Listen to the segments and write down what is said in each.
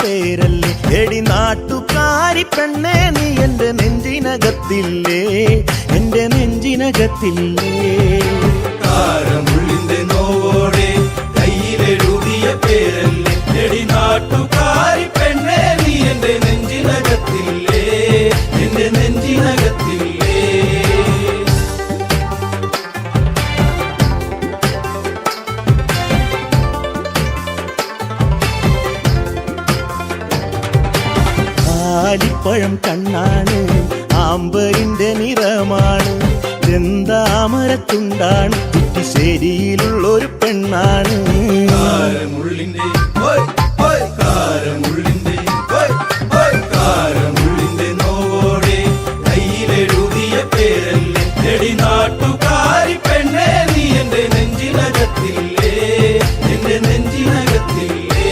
പേരല്ലേ എടി നാട്ടുകാരി പെണ്ണേ നീ എന്റെ നെഞ്ചിനകത്തില്ലേ എന്റെ നെഞ്ചിനകത്തില്ലേ കാരമുള്ളിന്റെ നോവോടെ കയ്യിലെഴുതിയ പേരല്ലേ എടി നാട്ടുകാരി പെണ്ണേ നീ എന്റെ നെഞ്ചിനകത്തില്ലേ എന്റെ നെഞ്ചിനകത്തില്ലേ ആലിപ്പഴം കണ്ണാണ് ആമ്പരിന്റെ നിറമാണ് ചെന്താമരത്തുണ്ടാണ് കുറ്റിശ്ശേരിയിലുള്ളൊരു പെണ്ണാണ് കാരമുള്ളിന്റെ കാരമുള്ളിന്റെ നോവോടെ കയ്യിലെഴുതിയ പേരല്ലേ എടി നാട്ടുകാരി പെണ്ണേ നീ എന്റെ നെഞ്ചിനകത്തില്ലേ എന്റെ നെഞ്ചിനകത്തില്ലേ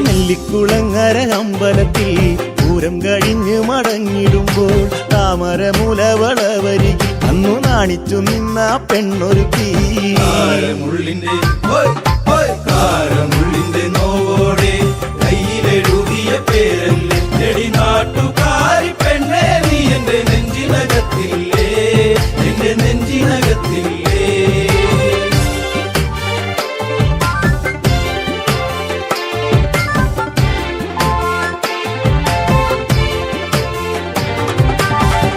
നെല്ലിക്കുളങ്ങര അമ്പലത്തിൽ പൂരം കഴിഞ്ഞ് മടങ്ങിടുമ്പോൾ താമരമുലവളവരികിൽ അന്നു നാണിച്ചു നിന്ന പെണ്ണൊരുത്തി കാരമുള്ളിന്റെ നോവോടെ കയ്യിലെഴുതിയ പേരല്ലേ എടി നാട്ടുകാരി പെണ്ണേ നീ എന്റെ നെഞ്ചിനകത്തില്ലേ എന്റെ നെഞ്ചിനകത്തില്ലേ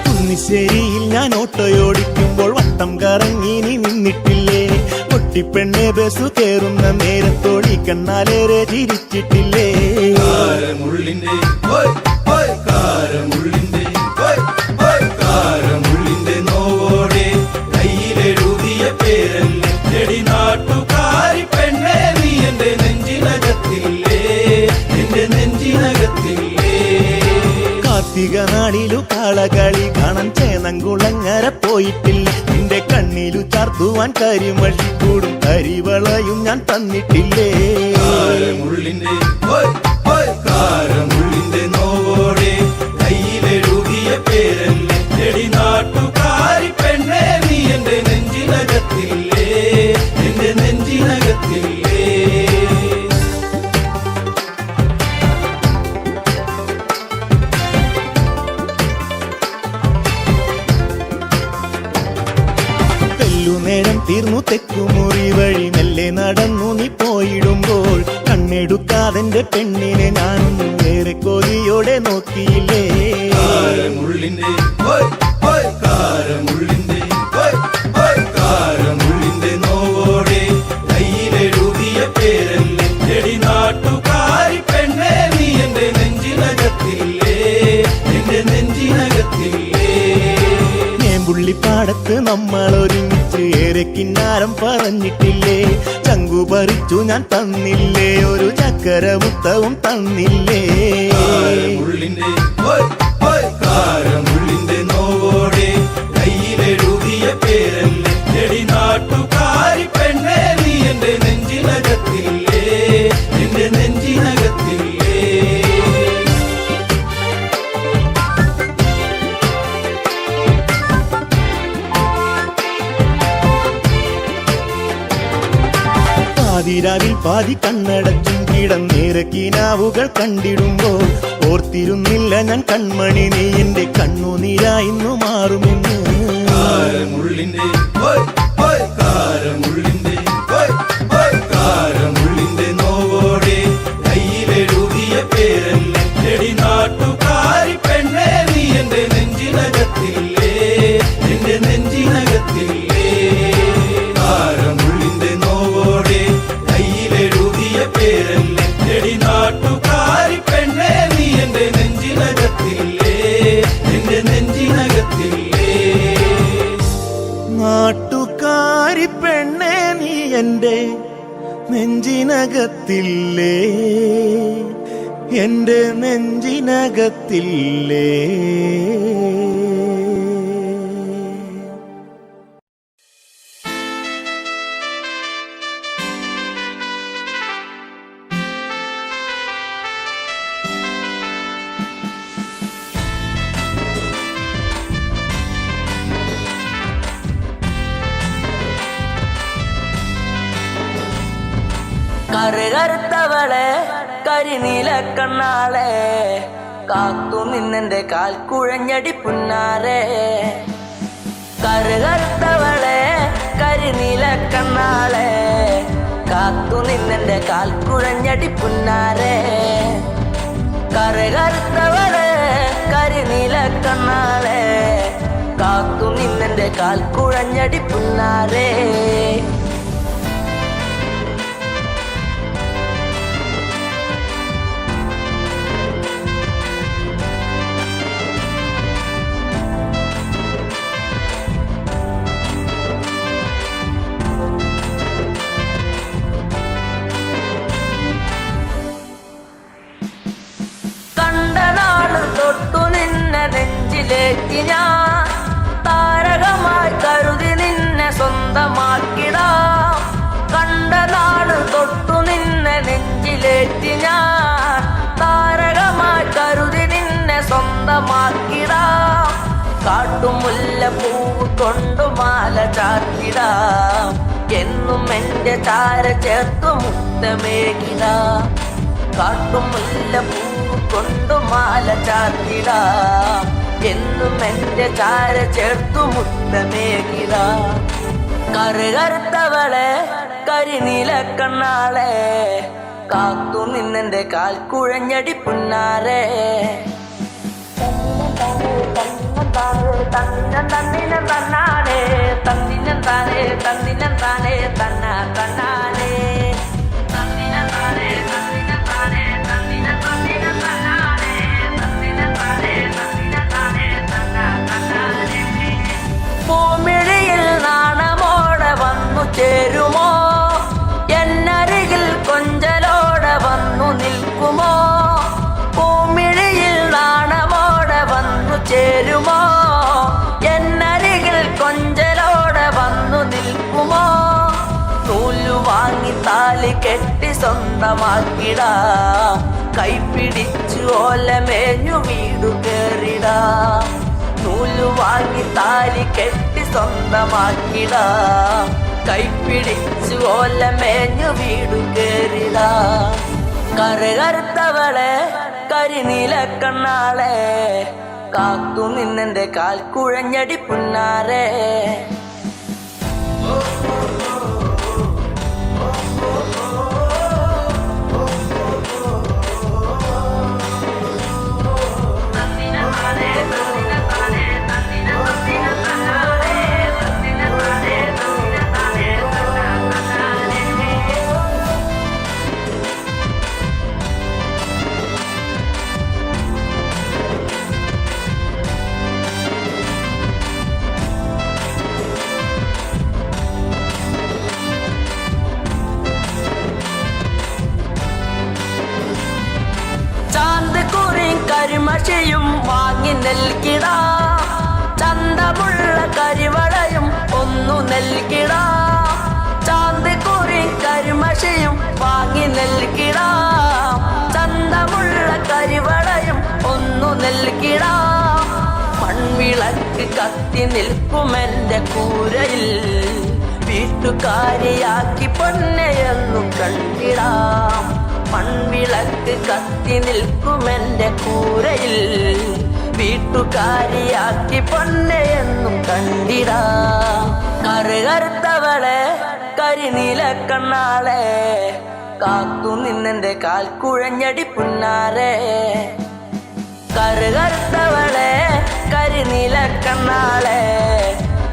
കുന്നിശ്ശേരിയിൽ ഞാൻ ഓട്ടോയോടിക്കുമ്പോൾ വട്ടം കറങ്ങി നീ നിന്നിട്ടില്ലേ പൊട്ടിപ്പെണ്ണെ ബസ് കയറുന്ന നേരത്തോടി കണ്ണാലേറെ ചിരിച്ചിട്ടില്ലേ കാരമുള്ളിന്റെ നോവോടെ കയ്യിലെഴുതിയ പേരല്ലേ എടി നാട്ടുകാരി പെണ്ണേ നീ എന്റെ നെഞ്ചിനകത്തില്ലേ എന്റെ നെഞ്ചിനകത്തില്ലേ കാർത്തിക നാളിലു കാളകളി കാണാൻ ചേന്നംകുളങ്ങര പോയിട്ടില്ല നിന്റെ കണ്ണിലു ചാർത്തുവാൻ കരിമഴി കൂടും കരിവളയും ഞാൻ തന്നിട്ടില്ലേ കാരമുള്ളിന്റെ നോവോടെ കയ്യിലെഴുതിയ പേരല്ലേ എടി നാട്ടുകാരി പെണ്ണേ നീ എന്റെ നെഞ്ചിനകത്തില്ലേ എന്റെ നെഞ്ചിനകത്തില്ലേ നേരം തീർന്നു തെക്കുമുറി വഴി മെല്ലെ നടന്നു നീ പോയിടുമ്പോൾ കണ്ണെടുക്കാതെന്റെ പെണ്ണിനെ ഞാനൊന്നും ഏറെ കൊതിയോടെ നോക്കിയില്ലേ കാരമുള്ളിന്റെ നോവോടെ കയ്യിലെഴുതിയ പേരല്ലേ എടി നാട്ടുകാരി പെണ്ണേ നീ എന്റെ നെഞ്ചിനകത്തില്ലേ എന്റെ നെഞ്ചിനകത്തില്ലേ പുള്ളിപ്പാടത്ത് നമ്മൾ ഒരുമിച്ച് ഏറെ കിന്നാരം പറഞ്ഞിട്ടില്ലേ ചങ്കു പറിച്ചു ഞാൻ തന്നില്ലേ ഒരു ചക്കര മുത്തവും തന്നില്ലേ കാരമുള്ളിന്റെ നോവോടെ കയ്യിലെഴുതിയ പേരല്ലേ എടി നാട്ടുകാരി പെണ്ണേ നീ എന്റെ നെഞ്ചിനകത്തില്ലേ എന്റെ നെഞ്ചിനകത്തില്ലേ പാതിരാവിൽ പാതി കണ്ണടച്ചും കിടന്നേറെ കിനാവുകൾ കണ്ടിടുമ്പോൾ ഓർത്തിരുന്നില്ല ഞാൻ കൺമണി നീ എന്റെ കണ്ണുനീരായിന്നു മാറുമെന്ന് കാരമുള്ളിന്റെ നോവോടെ കയ്യിലെഴുതിയ പേരല്ലേ എടി നാട്ടുകാരി പെണ്ണേ നീ എന്റെ നെഞ്ചിനകത്തില്ലേ എന്റെ നെഞ്ചിനകത്തില്ലേ കാരമുള്ളിന്റെ നോവോടെ കയ്യിലെഴുതിയ പേരല്ലേ എടി നാട്ടുകാരി പെണ്ണേ നീ എന്റെ നെഞ്ചിനകത്തില്ലേ എന്റെ നെഞ്ചിനകത്തില്ലേ നാട്ടുകാരി പെണ്ണേ നീ എന്റെ നെഞ്ചിനകത്തില്ലേ എന്റെ നെഞ്ചിനകത്തില്ലേ കറുകറുത്തവളെ കരിനീല കണ്ണാളെ കാത്തു നിന്നെന്റെ കാൽ കുഴഞ്ഞടി പുന്നാരെ കറുകറുത്തവളെ കരിനീല കണ്ണാളെ കാത്തു നിന്നെന്റെ കാൽ കുഴഞ്ഞടി പുന്നാരെ കറുകറുത്തവളെ കരിനീല കണ്ണാളെ കാത്തു നിന്നെന്റെ കാൽ കുഴഞ്ഞടി പുന്നാരെ തൊട്ടു നിന്നെ നെഞ്ചിലേറ്റി ഞാൻ താരകമായി കരുതി നിന്നെ സ്വന്തമാക്കിടാം കണ്ട നാട് തൊട്ടു നിന്നെ നെഞ്ചിലേറ്റി ഞാൻ താരകമായി കരുതി നിന്നെ സ്വന്തമാക്കിടാം കാട്ടുമുല്ല പൂവ് കൊണ്ടു മാല ചാത്തിടാം എന്നും എന്റെ ചാര ചേർത്തു മുത്തമേകിടാം കാട്ടുമുല്ല പൂവ് കൊണ്ടു മാല ചാത്തിടാം എന്നും എന്റെ ചാര ചേർത്തു മുത്തമേകിടാം കറുകറുത്തവളെ കരിനീല കണ്ണാളെ കാത്തു നിന്നെന്റെ കാൽ കുഴഞ്ഞടി പുന്നാരെ തന്നിനം തന്നാനേ തന്നിനം താനേ തന്നിനം താനേ തന്ന തന്നാനേ തന്നിനം താനേ തന്നിനം താനേ തന്നിനം തന്നിനം തന്നാനേ തന്നിനം താനേ തന്നിനം താനേ തന്ന തന്നാനേ പൂമിഴിയിൽ നാണമോടെ വന്നു ചേരുമോ എന്നരികിൽ കൊഞ്ചലോടെ വന്നു നിൽക്കുമോ പൂമിഴിയിൽ നാണമോടെ വന്നു ചേരുമോ എന്നരികിൽ കൊഞ്ചലോടെ വന്നു നിൽക്കുമോ നൂലു വാങ്ങി താലി കെട്ടി സ്വന്തമാക്കിടാം കൈപ്പിടിച്ചു ഓലമേഞ്ഞു വീടു കേറിടാം നൂലു വാങ്ങി താലി കെട്ടി സ്വന്തമാക്കിടാം കൈപ്പിടിച്ചു ഓലമേഞ്ഞു വീടു കേറിടാം കറുകറുത്തവളെ കരിനീല കണ്ണാളെ കാത്തു നിന്നെന്റെ കാൽ കുഴഞ്ഞടി പുന്നാരെ കരിമഷിയും വാങ്ങി നൽകിടാം ചന്തമുള്ള കരിവളയും ഒന്നു നൽകിടാം ചാന്ത് കുറി കരിമഷിയും വാങ്ങി നൽകിടാം ചന്തമുള്ള കരിവളയും ഒന്നു നൽകിടാം മൺവിളക്ക് കത്തി നിൽക്കുമെന്റെ കൂരയിൽ വീട്ടുകാരിയാക്കി പൊന്നെയെന്നു കണ്ടിടാം മൺവിളക്ക് കത്തി നിൽക്കുമെന്റെ കൂരയിൽ വീട്ടുകാരിയാക്കി പൊന്നെയെന്നും കണ്ടിടാം കറുകറുത്തവളെ കരിനീല കണ്ണാളെ കാത്തു നിന്നെന്റെ കാൽ കുഴഞ്ഞടി പുന്നാരെ കറുകറുത്തവളെ കരിനീല കണ്ണാളെ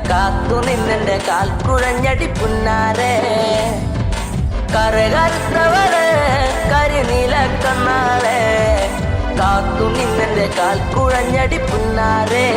കാത്തു നിന്നെന്റെ കാൽ കുഴഞ്ഞടി പുന്നാരെ കറുകറുത്തവളെ കരിനീല കണ്ണാളെ കാത്തു നിന്നെന്റെ കാൽ കുഴഞ്ഞടി പുന്നാരെ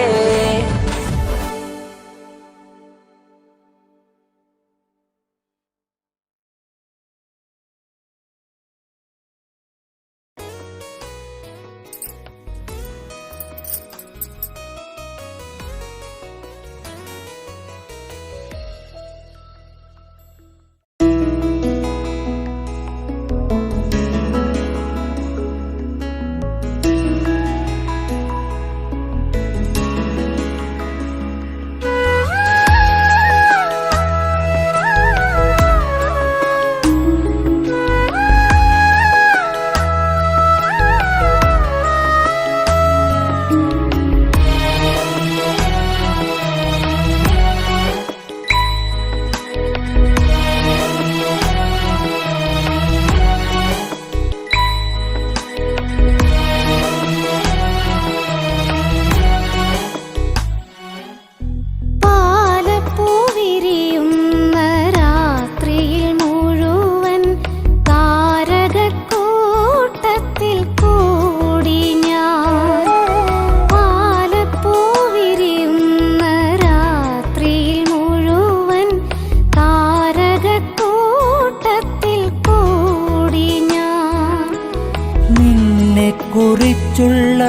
നിന്നെ കുറിച്ചുള്ള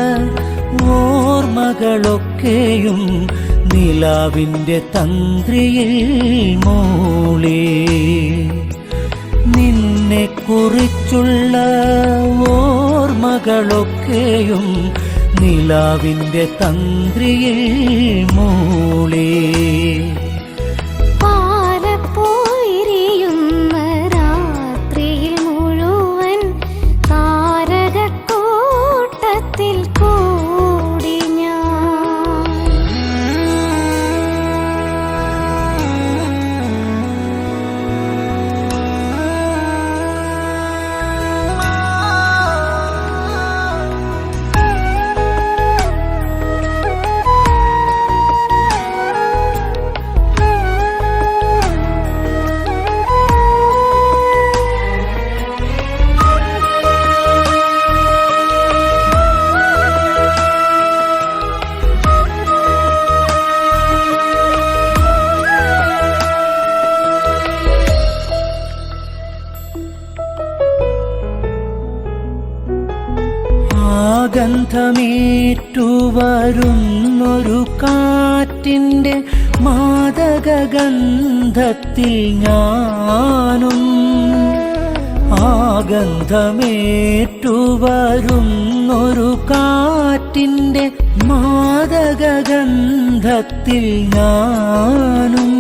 ഓർമ്മകളൊക്കെയും നിലാവിൻ്റെ തന്ത്രിയിൽ മൂളി. നിന്നെ കുറിച്ചുള്ള ഓർമ്മകളൊക്കെയും നിലാവിൻ്റെ തന്ത്രിയിൽ മൂളി. ഗന്ധമേറ്റു വരുന്നൊരു കാറ്റിൻ്റെ മാദകഗന്ധത്തിൽ ഞാനും. ഗന്ധമേറ്റു വരുന്നൊരു കാറ്റിൻ്റെ മാദകഗന്ധത്തിൽ ഞാനും.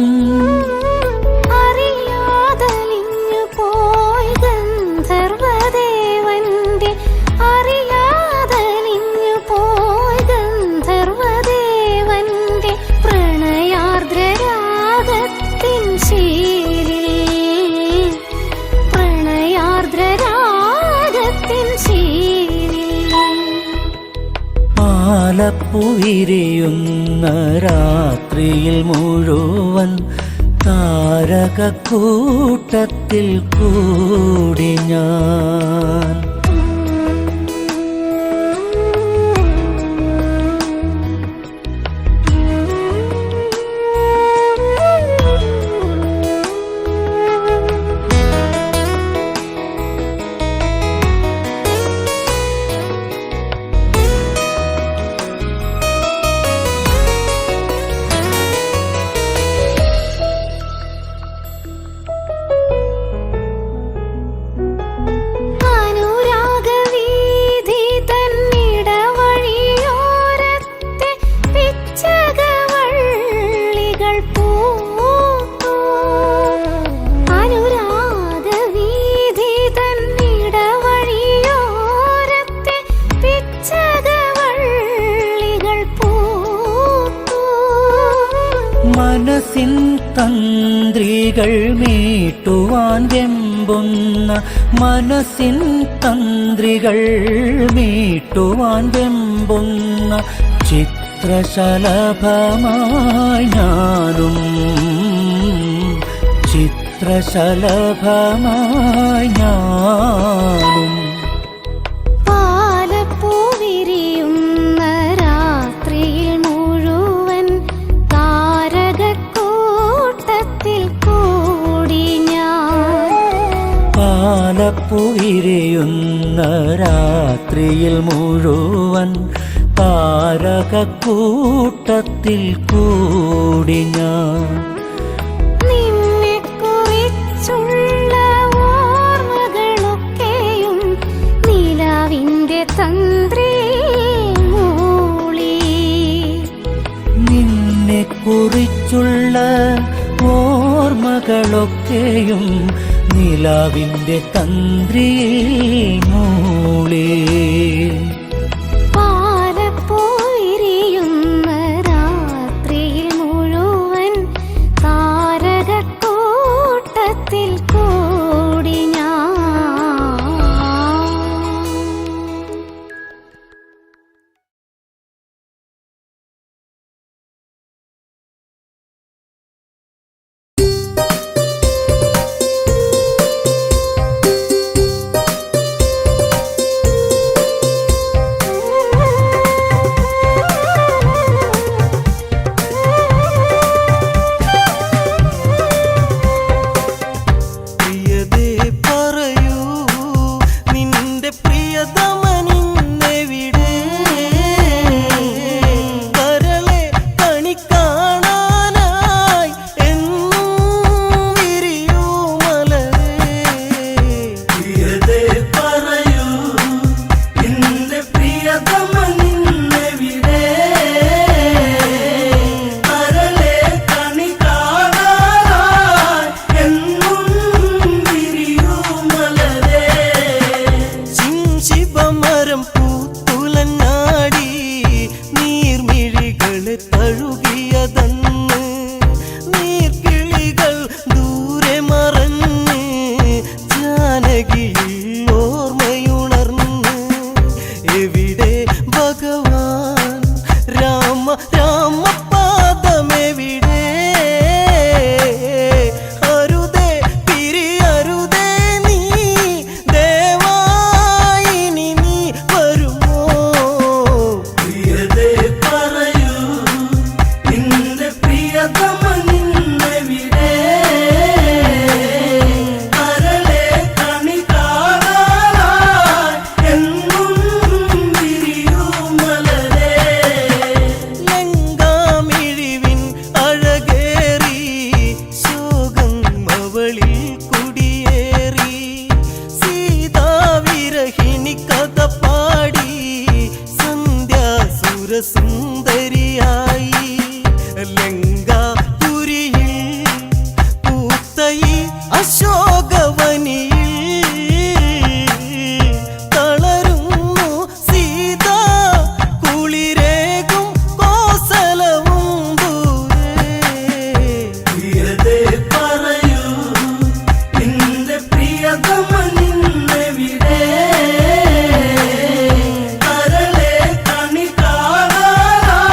പാലപ്പുവിരിയുന്ന രാത്രിയിൽ മുഴുവൻ താരകക്കൂട്ടത്തിൽ കൂടി ഞാൻ. മനസ്സിൻ തന്ത്രികൾ മീട്ടുവാൻ വെമ്പുന്ന, മനസ്സിൻ തന്ത്രികൾ മീട്ടുവാൻ വെമ്പുന്ന ചിത്രശലഭമായി ഞാനും. ചിത്രശലഭമായി ഞാനും. പാലപ്പുവിരിയുന്ന രാത്രിയിൽ മുഴുവൻ താരകക്കൂട്ടത്തിൽ കൂടി ഞാൻ. നിന്നെ കുറിച്ചുള്ള ഓർമ്മകളൊക്കെയും നിലാവിൻ്റെ തന്ത്രിയിൽ മൂളി. നിന്നെ കുറിച്ചുള്ള ഓർമ്മകളൊക്കെയും നിലാവിൻ്റെ തന്ത്രിയിൽ മൂളി. പാലപ്പുവിരിയുന്ന രാത്രിയിൽ മുഴുവൻ താരകക്കൂട്ടത്തിൽ കൂടി ഞാൻ. എവിടെ ഭഗവാൻ രാമ രാമ പാദമെവിടെ അരുതേ പിരിയരുതേ നീ ദേവായിനി നീ വരുമോ പ്രിയതേ പറയൂ നിന്റെ പ്രിയതമ നിന്നെവിടെ കരളെ കണി കാണാനായി എന്നും വിരിയൂ മലരേ ലങ്കാമിഴിവിൻ അഴകേറി ശോകം അവളിൽ കുടിയേറി സീതാവിരഹിണി കഥ പാടി സന്ധ്യാസുരസുന്ദരിയായി ലങ്കാപുരിയിൽ പൂത്തയി അശോകവനിയിൽ തളരുന്നു സീത കുളിരേകും കോസലവും ദൂരെ പ്രിയതേ പറയൂ നിന്റെ പ്രിയതമ നിന്നെവിടെ കരളെ കണി കാണാനായി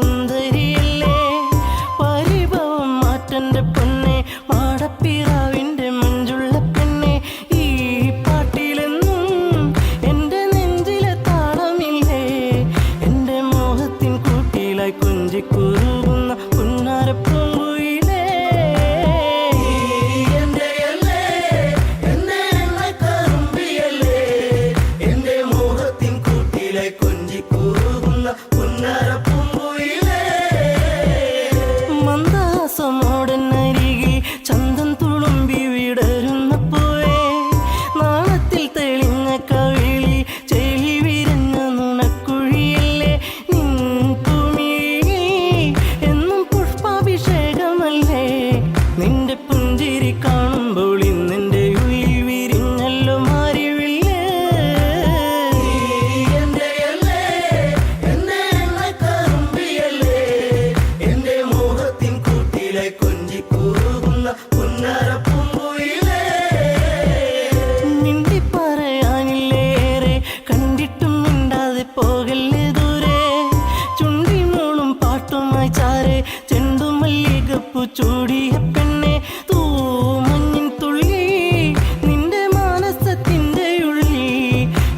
സുന്ദരിയല്ലേ പരിഭവം മാറ്റന്റെ പൊന്നെ മാടപ്പിറാവിന്റെ മഞ്ചുള്ള പെണ്ണെ ഈ പാട്ടിലെന്നും എന്റെ നെഞ്ചിലെ താളമില്ലേ എന്റെ മോഹത്തിൻ കൂട്ടിലായി കൊഞ്ചിക്കുറുകുന്ന പുന്നാരപ്പൂങ്കുയിലേ മന്ദാസമോടനരികിൽ ചന്തം തുളുമ്പി വിടരുന്ന പൂവേ നാളത്തിൽ തെളിഞ്ഞ കവിളിൽ ചെളി വിരഞ്ഞ നുണക്കുഴിയല്ലേ നിൻ ഭൂമിയിൽ എന്നും പുഷ്പാഭിഷേകമല്ലേ നിന്റെ പുഞ്ചിരി കാണുമ്പോൾ ഇന്നെന്റെ ഉയിൽ വിരിഞ്ഞല്ലോ മാറിവില്ലേ മിണ്ടി പറയാനില്ലേറെ കണ്ടിട്ടും മിണ്ടാതെ പോകല്ലേ ദൂരെ ചുണ്ടി മൂളും പാട്ടുമായി ചാരെ ചെണ്ടുമല്ലികപ്പു ചൂടിയ പെണ്ണെ തൂമഞ്ഞിൻ തുള്ളി നിന്റെ മാനസത്തിന്റെ ഉള്ളി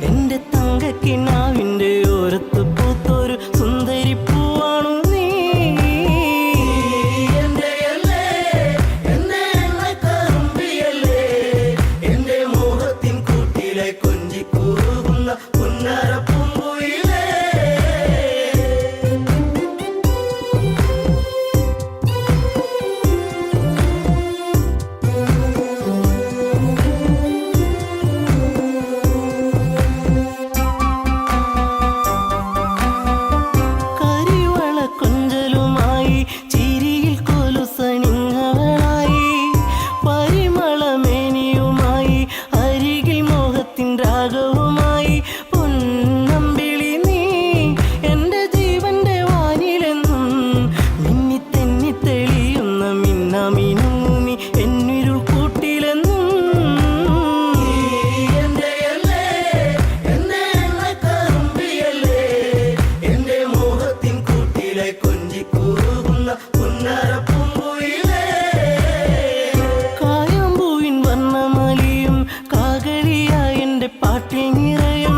എന്റെ തങ്കക്കിനാവിന്റെ ഓരത്ത് പൂത്തൊരു സുന്ദരി പൂവാണു നീ കരിവള കൊഞ്ചലുമായി ചിരിയിൽ കൊലുസണിഞ്ഞവളായി പരിമളമേനിയുമായി അരികിൽ മോഹത്തിൻ രാഗവുമായി പൊന്നമ്പിളി നീ എന്റെ ജീവന്റെ വാനിലെന്നും മിന്നി തെന്നി തെളിയുന്ന മിന്നാമിനുങ്ങി എന്നിരുൾ കൂട്ടിലെന്നും കായാമ്പൂവിൻ വർണ്ണമലിയും കാകളിയായ എന്റെ പാട്ടിൽ നിറയും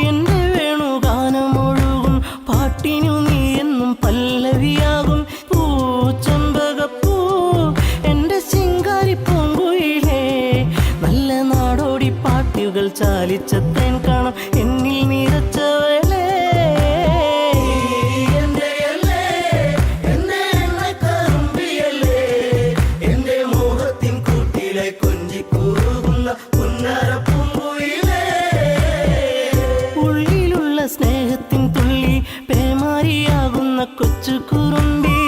എന്റെ വേണുഗാനമൊഴുകും പാട്ടിനു നീ എന്നും പല്ലവിയാകും പൂച്ചമ്പകപ്പൂ എന്റെ ശിങ്കാരി പൂങ്കുയിലേ നല്ല നാടോടി പാട്ടുകൾ ചാലിച്ച തേൻ കാണാം എന്നിൽ നിറച്ചവളേ ഉള്ളിലുള്ള സ്നേഹത്തിൻ തുള്ളി പേമാരിയാകുന്ന കൊച്ചു കുറുമ്പി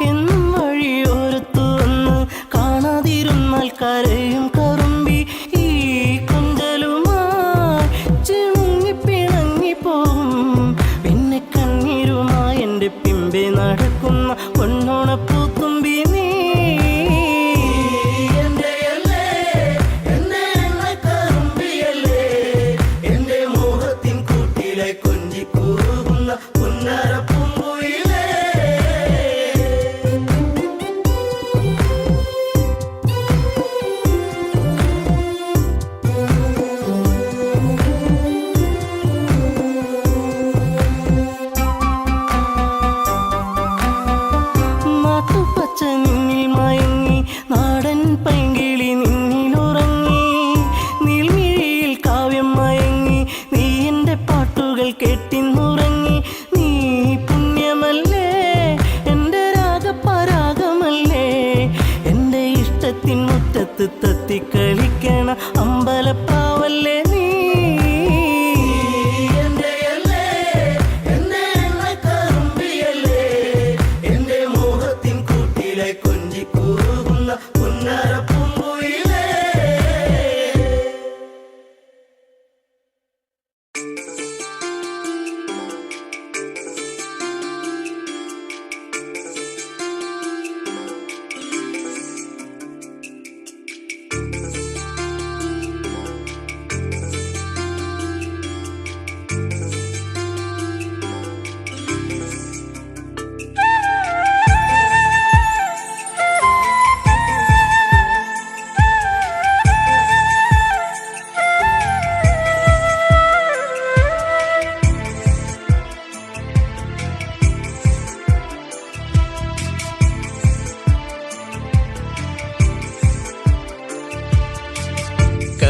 എന്നും വഴിയോരത്തു വന്ന് കാണാതിരുന്നാൽ കരയും കറുമ്പി ഈ കൊഞ്ചലുമായി ചിണുങ്ങി പിണങ്ങി പോകും പിന്നെ കണ്ണീരുമായി എന്റെ പിമ്പെ നടക്കുന്ന പൊന്നോണപ്പൂത്തുമ്പി നീ നാട്ടുപച്ച നിന്നിൽ മയങ്ങി നാടൻ പൈങ്കിളി നിന്നിലുറങ്ങി നീൽമിഴിയിൽ കാവ്യം മയങ്ങി നീ എന്റെ പാട്ടുകൾ കെട്ടിന്നുറങ്ങി നീ പുണ്യമല്ലേ എന്റെ രാഗപരാഗമല്ലേ എന്റെ ഇഷ്ടത്തിൻ മുറ്റത്ത് തത്തിക്കളിക്കണ അമ്പലപ്പാവല്ലേ നീ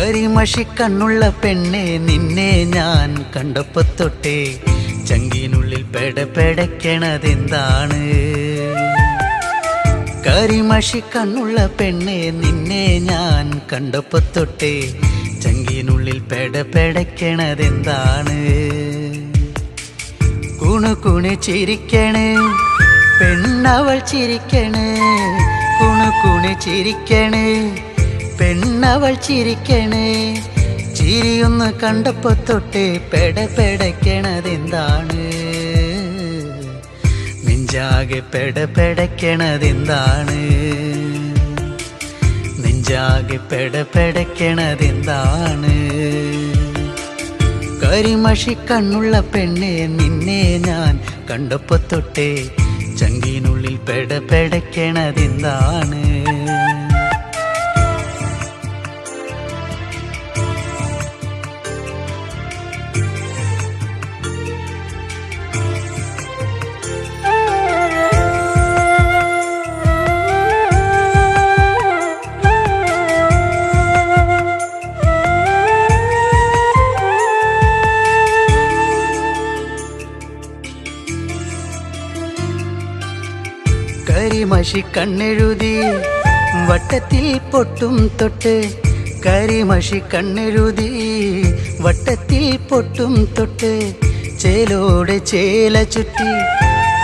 കരിമഷി കണ്ണുള്ള പെണ്ണെ നിന്നെ ഞാൻ കണ്ടപ്പോ തൊട്ടേ ചങ്കിനുള്ളിൽ പെടപ്പെടക്കണതെന്താണ്? കരിമഷി കണ്ണുള്ള പെണ്ണെ നിന്നെ ഞാൻ കണ്ടപ്പോ തൊട്ടേ ചങ്കിനുള്ളിൽ പെടപ്പെടക്കണതെന്താണ്? കുണുകുണി ചിരിക്കണേ പെണ്ണവൾ ചിരിക്കണേ, കുണുകുണി ചിരിക്കണേ പെണ്ണവൾ ചിരിക്കണേ. ചിരിയൊന്ന് കണ്ടപ്പോ തൊട്ടേ പെടപ്പെടക്കണതെന്താണ്? നെഞ്ചാകെ പെടപ്പെടക്കണതെന്താണ്? നെഞ്ചാകെ പെടപ്പെടക്കണതെന്താണ്? കരിമഷി കണ്ണുള്ള പെണ്ണെ നിന്നെ ഞാൻ കണ്ടപ്പോ തൊട്ടേ ചങ്കിനുള്ളിൽ പെടപ്പെടക്കണതെന്താണ്? കരിമഷി കണ്ണെഴുതി വട്ടത്തിൽ പൊട്ടും തൊട്ട്, കരിമഷി കണ്ണെഴുതി വട്ടത്തിൽ പൊട്ടും തൊട്ട്, ചേലോടെ ചേല ചുറ്റി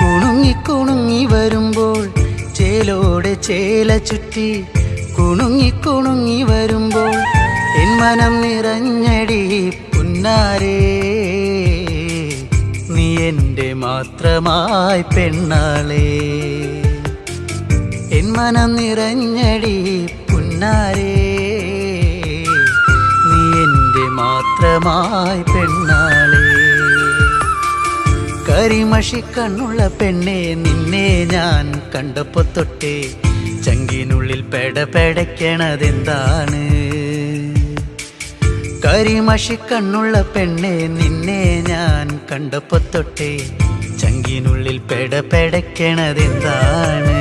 കുണുങ്ങി കുണുങ്ങി വരുമ്പോൾ, ചേലോടെ ചേല ചുറ്റി കുണുങ്ങി കുണുങ്ങി വരുമ്പോൾ എൻ മനം നിറഞ്ഞടി പുന്നാരേ, നീ എൻ്റെ മാത്രമായി പെണ്ണാളേ. എൻ മനം നിറഞ്ഞടി പുന്നാരേ, നീ എൻ്റെ മാത്രമായി പെണ്ണാളേ. കരിമഷി കണ്ണുള്ള പെണ്ണെ നിന്നെ ഞാൻ കണ്ടപ്പോ തൊട്ടേ ചങ്കിനുള്ളിൽ പെടപ്പെടക്കണതെന്താണ്? കരിമഷി കണ്ണുള്ള പെണ്ണെ നിന്നെ ഞാൻ കണ്ടപ്പോ തൊട്ടേ ചങ്കിനുള്ളിൽ പെടപ്പെടക്കണതെന്താണ്?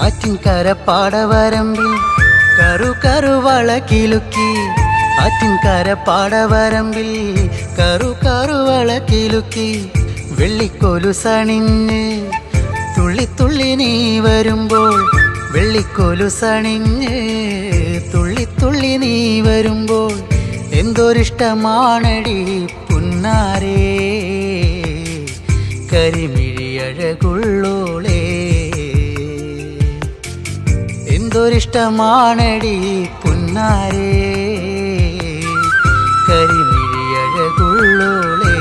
ആറ്റിൻകര പാടവരമ്പിൽ കറു കറുവള കിലുക്കി, ആറ്റിൻകര പാടവരമ്പിൽ കറു കറുവള കിലുക്കി, വെള്ളിക്കൊലുസണിഞ്ഞ് തുള്ളി തുള്ളി നീ വരുമ്പോൾ, വെള്ളിക്കൊലുസണിഞ്ഞ് തുള്ളി തുള്ളി നീ വരുമ്പോൾ എന്തൊരിഷ്ടമാണടി പുന്നാരേ, കരിമിഴി അഴകുള്ളോളേ. എന്തൊരിഷ്ടമാണടി പുന്നാരേ, കരിമിഴി അഴകുള്ളോളേ.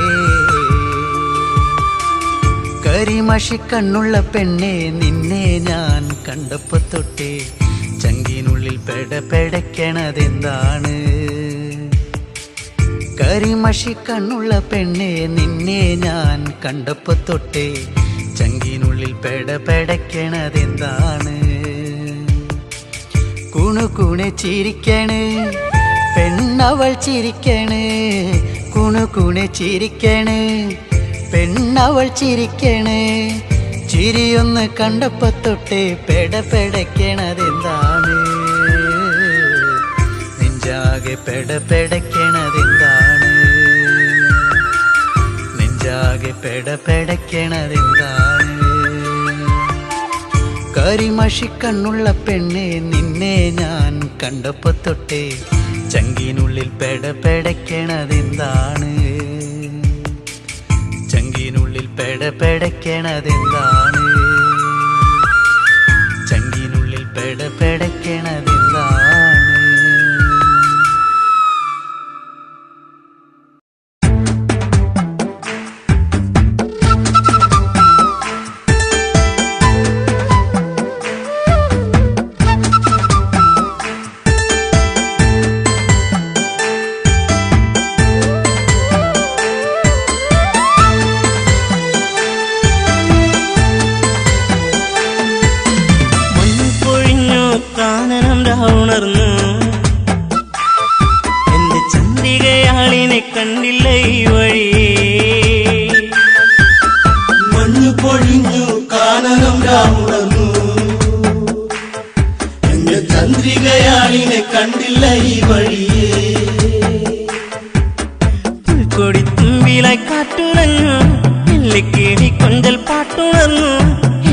കരിമഷി കണ്ണുള്ള പെണ്ണെ നിന്നെ ഞാൻ കണ്ടപ്പോ തൊട്ടേ ചങ്കിനുള്ളിൽ പെടപ്പെടക്കണതെന്താണ്? കരിമഷി കണ്ണുള്ള പെണ്ണെ നിന്നെ ഞാൻ കണ്ടപ്പോ തൊട്ടേ ചങ്കിനുള്ളിൽ പെടപ്പെടക്കണതെന്താണ്? കുണുകുണി ചിരിക്കണേ പെണ്ണവൾ ചിരിക്കണേ, കുണുകുണി ചിരിക്കണേ പെണ്ണവൾ ചിരിക്കണേ. ചിരിയൊന്ന് കണ്ടപ്പോ തൊട്ടേ പെടപ്പെടക്കണതെന്താണ്? നെഞ്ചാകെ പെടപ്പെടക്കണതെന്താണ്? നെഞ്ചാകെ പെടപ്പെടക്കണതെന്താണ്? കരിമഷി കണ്ണുള്ള പെണ്ണെ നിന്നെ ഞാൻ കണ്ടപ്പോ തൊട്ടേ ചങ്കിനുള്ളിൽ പെടപ്പെടക്കണതെന്താണ്? ചങ്കിനുള്ളിൽ പെടപ്പെടക്കണതെന്താണ്? ചങ്കിനുള്ളിൽ പെടപ്പെടക്കണതെന്താണ്? കണ്ടില്ല ഈ വഴിയേ. പുൽക്കൊടി തുമ്പിലായി കാറ്റുണഞ്ഞു, നെല്ലിക്കിളി കൊഞ്ചൽ പാട്ടുണർന്നു.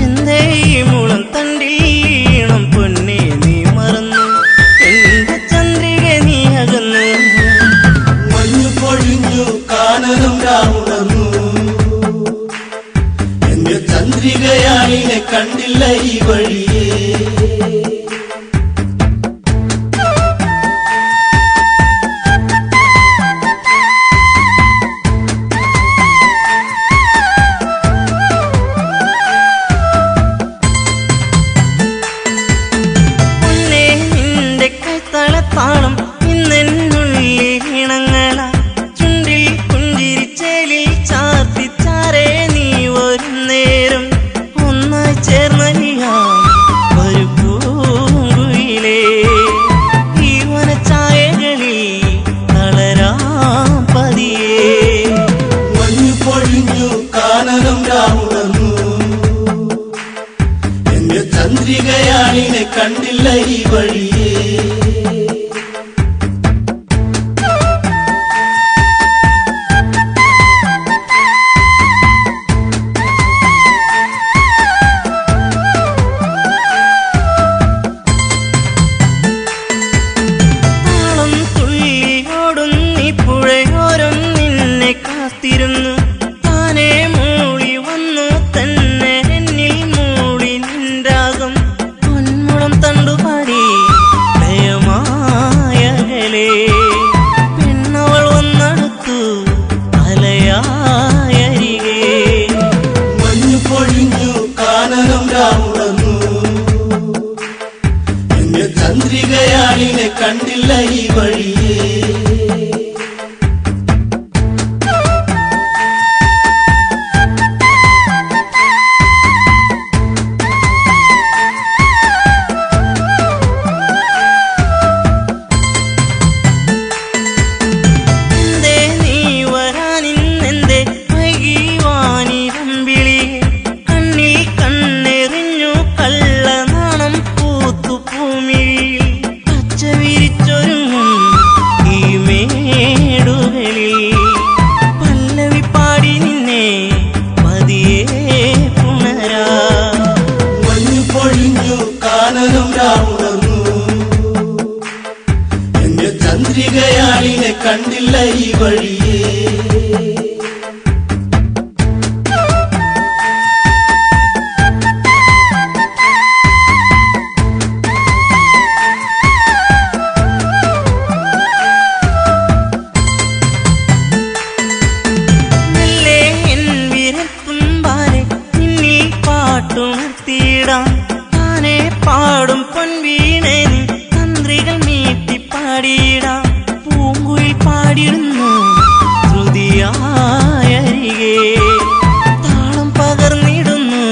എന്തേ ഈ മുളം തണ്ടിൽ ഈണം പൊന്നെ നീ മറന്നു, എന്റെ ചന്ദ്രിക നീ അകന്നു. മഞ്ഞു പൊഴിഞ്ഞു കാനനം രാവുണർന്നു, എന്റെ ചന്ദ്രികയാളിനെ കണ്ടില്ല ഈ വഴിയേ. താളം ഇന്നെന്നുള്ളിൽ ഇണങ്ങള, ചുണ്ടിൽ പുഞ്ചിരിച്ചേലിൽ ചാർത്തി ചാരേ നീ വരും നേരം. ഒന്നായി ചേർന്നലിയാം ഒരു പൂങ്കുയിലേ, ഈ വനച്ചായകളിൽ തളരാം പതിയേ. മഞ്ഞു പൊഴിഞ്ഞു കാനനം രാവുണർന്നു, എന്റെ ചന്ദ്രികയാളിനെ കണ്ടില്ല ഈ വഴിയേ. കാത്തിരുന്നു താനേ മൂളി വന്നു തന്നെ എന്നിൽ മൂളി നിൻരാഗം. പൊന്മുളം തണ്ടുപാടി ലയമായകലേ, പെണ്ണവൾ വന്നടുത്തു അലയായരികേ. മഞ്ഞു പൊഴിഞ്ഞു കാനനം രാവുണർന്നു, എന്റെ ചന്ദ്രികയാളിനെ കണ്ടില്ല ഈ വഴിയേ. ചന്ദ്രികയാളിനെ കണ്ടില്ല ഈ വഴിയേ. മെല്ലെ എൻ വിരൽത്തുമ്പാലെ നിന്നിൽ പാട്ടുണർത്തിയിടാം, താനെ പാടും പൊൻവീണേ നീ തന്ത്രികൾ മീട്ടി പാടിയിടാം. പൂങ്കുയിൽ പാടിടുന്നു ശ്രുതിയായരികെ, താളം പകർന്നിടുന്നു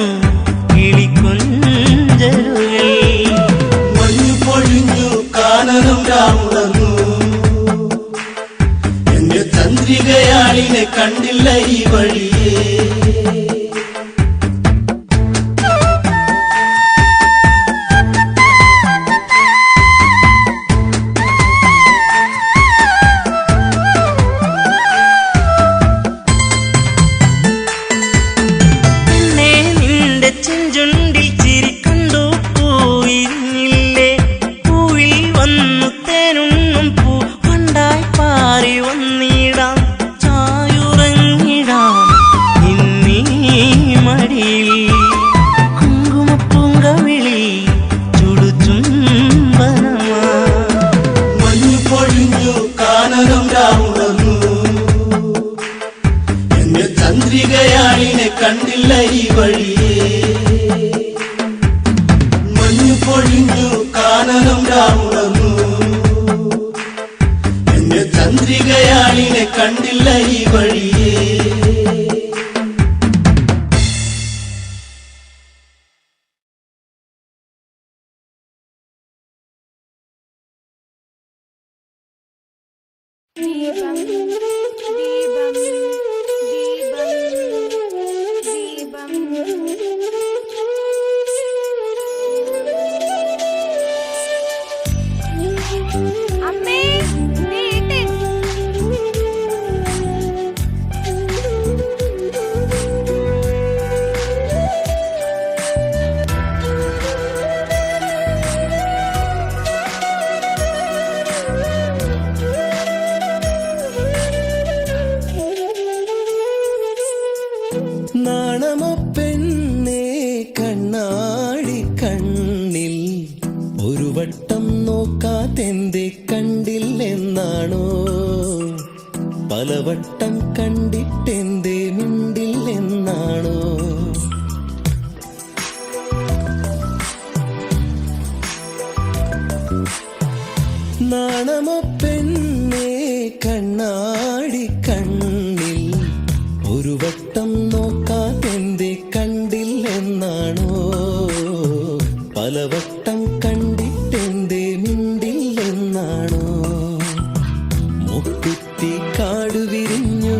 കിളിക്കൊഞ്ചലുകൾ. മഞ്ഞു പൊഴിഞ്ഞു കാനനം രാവുണർന്നു, എന്റെ ചന്ദ്രികയാളിനെ കണ്ടില്ല ഈ വഴിയേ. ചെഞ്ചുണ്ടിൽ ചിരി കണ്ടു പൂവിരിഞ്ഞില്ലേ, പൂവിൽ വന്നു തേനുണ്ണും പൂ പണ്ടായി പാറി വന്നിടാം. ചായുറങ്ങിടാം ഇന്നീ മടിയിൽ, കുങ്കുമപ്പൂങ്കവിളി ചുടുചുംബനമാ. മഞ്ഞു പൊഴിഞ്ഞു കാനനം രാവുണർന്നു, എന്റെ ചന്ദ്രികയാളിനെ കണ്ടില്ല ഈ വഴിയേ. മഞ്ഞു പൊഴിഞ്ഞു കാനനം രാവുണർന്നു, എന്റെ ചന്ദ്രികയാളിനെ കണ്ടില്ല ഈ വഴിയേ. ദീപം ദീപം ദീപം ദീപം അമ്മേ നീട്ട് നാണമോ പെണ്ണേ കണ്ണാടി കണ്ണിൽ ഒരു വട്ടം നോക്കാതെന്തേ കണ്ടില്ലെന്നാണോ പലവട്ടം കണ്ടിട്ടെന്തേ മിണ്ടില്ലെന്നാണോ നാണമോ പെണ്ണേ കണ്ണാടി കണ്ണിൽ ഒരു വട്ടം നോക്കാതെന്തേ കണ്ടില്ലെന്നാണോ പലവട്ടം കണ്ടിട്ടെന്തേ മിണ്ടില്ലെന്നാണോ മുക്കുത്തി കാടു വിരിഞ്ഞു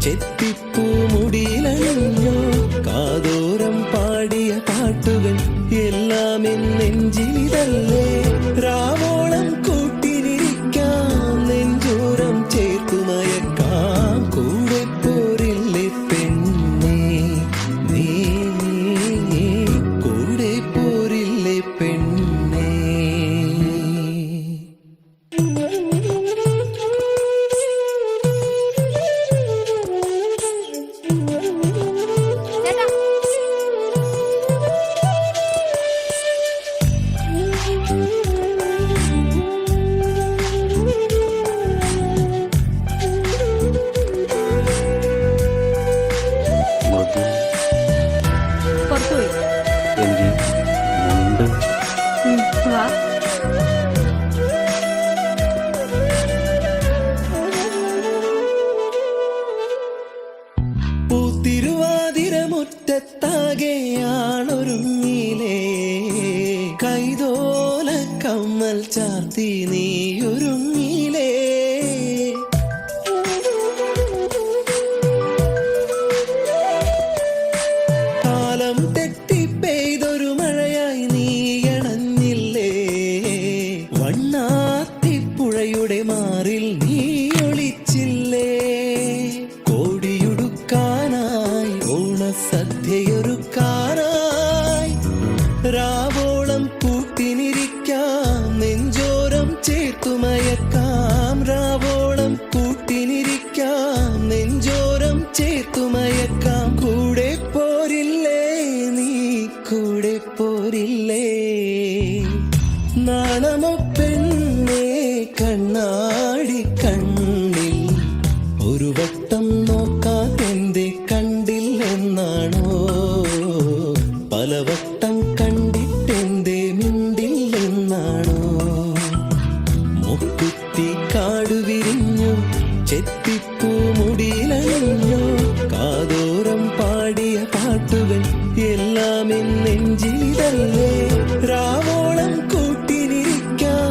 ചെത്തിപ്പൂ മുടിയിലണിഞ്ഞു കാതോരം പാടിയ പാട്ടുകൾ എല്ലാം നെഞ്ചിലിതല്ലേ രാവോളം കൂട്ടിനിരിക്കാം നെഞ്ചോരം ചേർത്തുമയക്കാം കൂടെ പോരില്ലേ പെണ്ണേ നീ കൂടെ പോരില്ലേ പെണ്ണേ ചേട്ടാ പുറത്തുപോയി വാ പൂത്തിരുവാതിര മുറ്റത്താകെയാണൊരുങ്ങിലേ കൈതോല കമ്മൽ ചാർത്തി നീയൊരുങ്ങിലേ കാലം തെറ്റി പെയ്തൊരു മഴയായി നീയണഞ്ഞില്ലേ വണ്ണാത്തിപ്പുഴയുടെ മാറിൽ നീ ഒളിച്ചില്ലേ കോടിയുടുക്കാനായി ഓണസദ്യയൊരുക്കാനായി രാവോളം കൂട്ടിനിരിക്കാം നെഞ്ചോരം ചേർത്തുമയക്കാം രാവോളം കൂട്ടിനിരിക്കാം നെഞ്ചോരം ചേർത്തുമയക്കാം കൂടെ പോരില്ലേ നീ കൂടെ പോരില്ലേ നാണമോ പെണ്ണേ കണ്ണാടി കണ്ണിൽ ഒരു വട്ടം നോക്കാതെന്തേ കണ്ടില്ലെന്നാണോ പലവട്ടം കണ്ടിട്ടെന്തേ മിണ്ടില്ലെന്നാണോ മുക്കുത്തി കാടു വിരിഞ്ഞു ചെത്തിപ്പൂ മുടിയിലണിഞ്ഞു കാതോരം പാടിയ പാട്ടുകൾ എല്ലാം നെഞ്ചിലിതല്ലേ രാവോളം കൂട്ടിനിരിക്കാം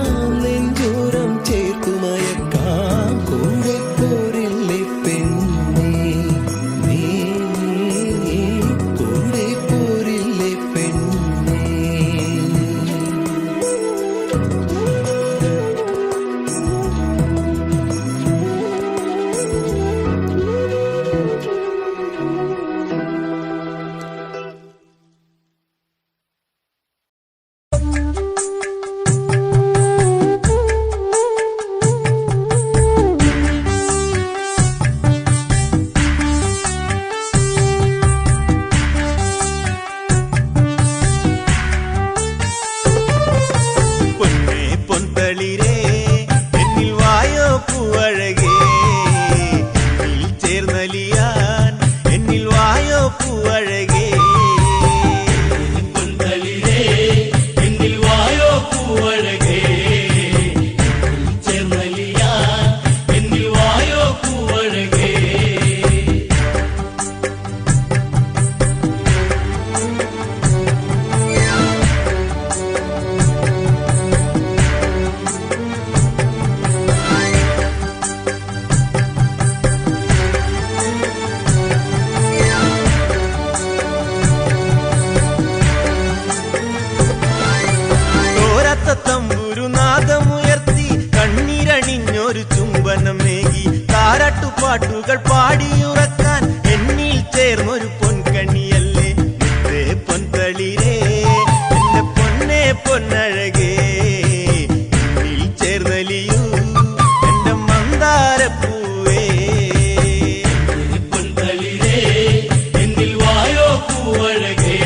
പാട്ടുകൾ പാടിയുറക്കാൻ എന്നിൽ ചേർന്നൊരു പൊൻകണിയല്ലേ മുത്തേ പൊൻതളിരേ എന്റെ പൊന്നെ പൊന്നഴകേ എന്നിൽ ചേർന്നലിയൂ എന്റെ മന്ദാരപ്പൂവേ പൊൻതളിരേ എന്നിൽ വായോ പൂവഴകേ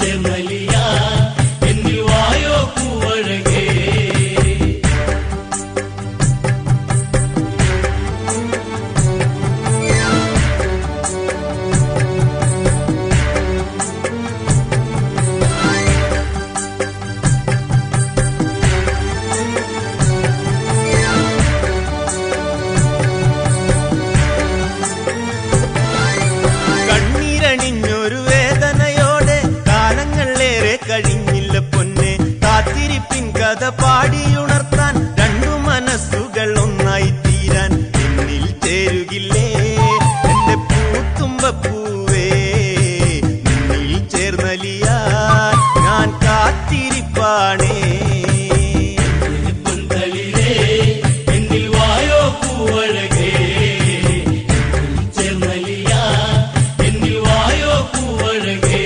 ചെന്നലിയാ എന്നിൽ വായോ പൂവഴകേ കണ്ണീരണിഞ്ഞൊരു വേദനയോടെ കാലങ്ങളേറെ കഴിഞ്ഞില്ല പൊന്നെ കാത്തിരിപ്പിൻ കഥ പാടിയുണർത്താൻ രണ്ടു മനസ്സുകൾ ഒന്നായി തീരാൻ എന്നിൽ ചേരുകില്ലേ എന്റെ പൂത്തുമ്പപ്പൂവേ നിന്നിൽ ചേർന്നലിയാൻ ഞാൻ കാത്തിരിപ്പാണേ പൊൻതളിരേ എന്നിൽ വായോ പൂവഴകേ ചെന്നലിയാ എന്നിൽ വായോ പൂവഴകേ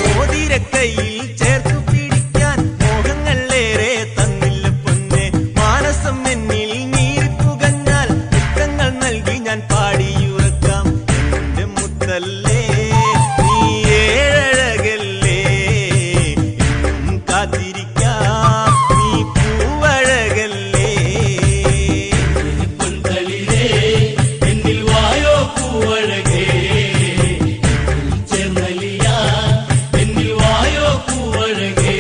മോതിരക്കൈയിൽ ചേർത്തു പിടിക്കാൻ മോഹങ്ങളേറെ തന്നില്ല പൊന്നെ മാനസം എന്നിൽ നീറിപ്പുകഞ്ഞാൽ മുത്തങ്ങൾ നൽകി ഞാൻ പാടിയുറക്കാം എന്റെ മുത്തല്ലേ നീ ഏഴഴകല്ലേ എന്നും കാത്തിരിക്കാം നീ പൂവഴകല്ലേ പൊൻതളിരേ എന്നിൽ വായോ പൂവഴകേ ചെന്നലിയാ എന്നിൽ വായോ പൂവഴകേ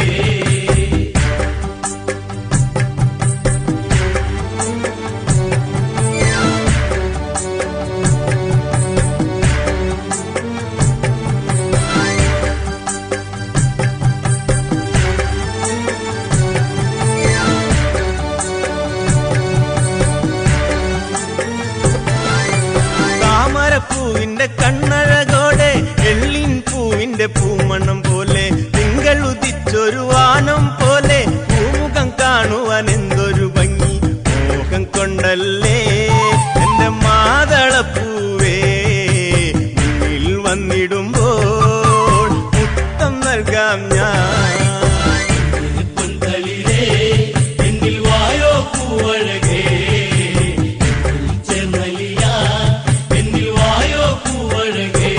താമരപ്പൂവിന്റെ കണ്ണഴകോടെ എള്ളിൻ പൂവിന്റെ പൂമണം പോലെ തിങ്കൾ ഉദിച്ചൊരു വാനം പോലെ പൂമുഖം കാണുവാൻ എന്തൊരു ഭംഗി മോഹം കൊണ്ടല്ലേ എന്റെ മാതളപ്പൂവേ മുന്നിൽ വന്നിടുമ്പോൾ മുത്തം നൽകാം ഞാൻ പൊൻതളിരേ എന്നിൽ വായോ പൂവഴകേ ചെന്നലിയാ എന്നിൽ വായോ പൂവഴകേ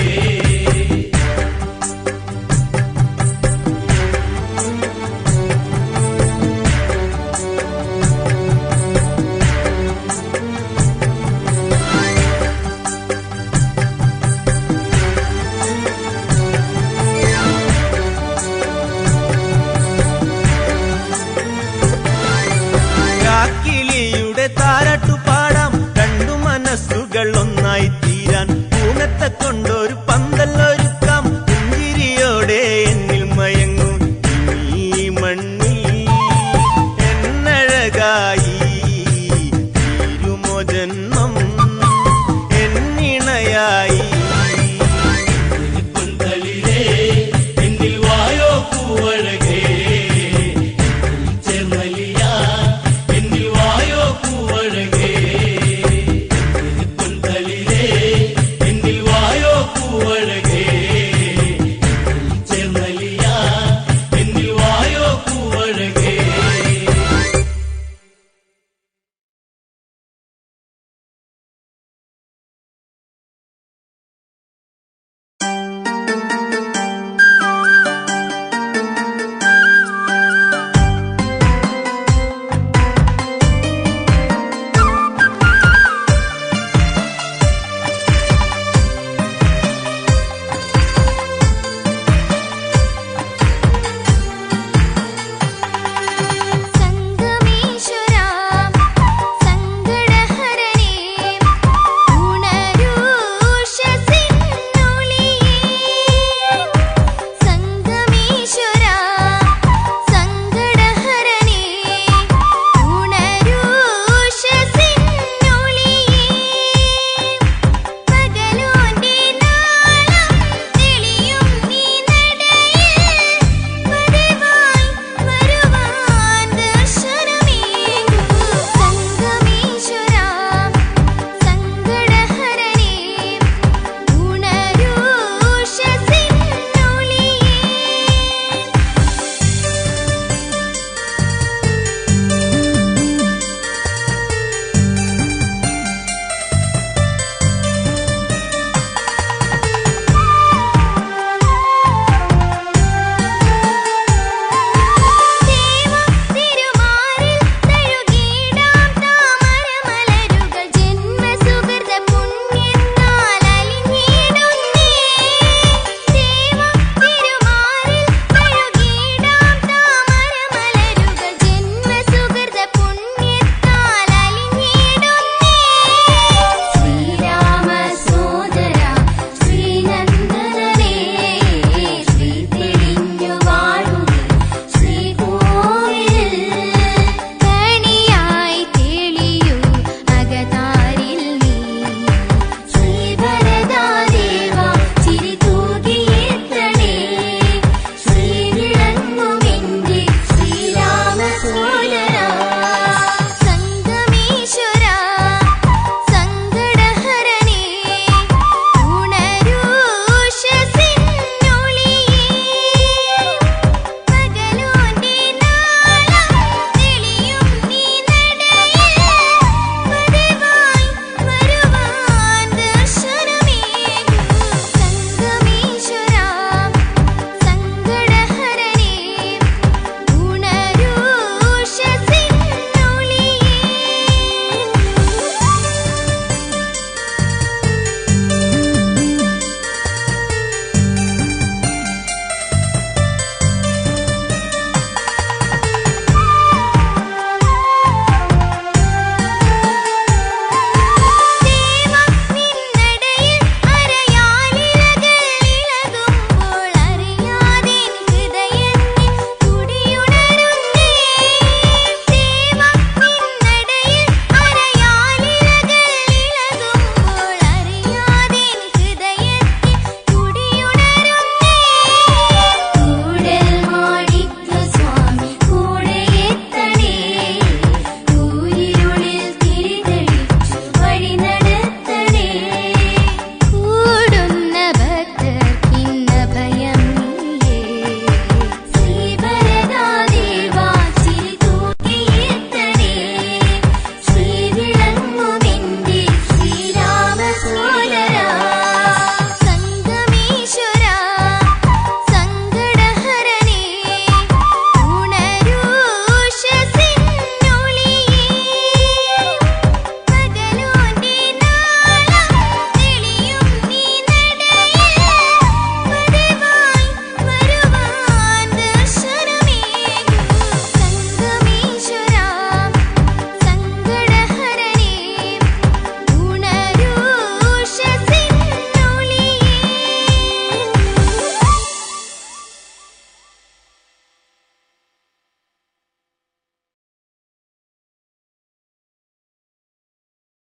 കാക്കിളിയുടെ താരാട്ടു പാടാം രണ്ടു മനസ്സുകൾ ഒന്നായി തീരാൻ പൂനത്തെ കൊണ്ടൊരു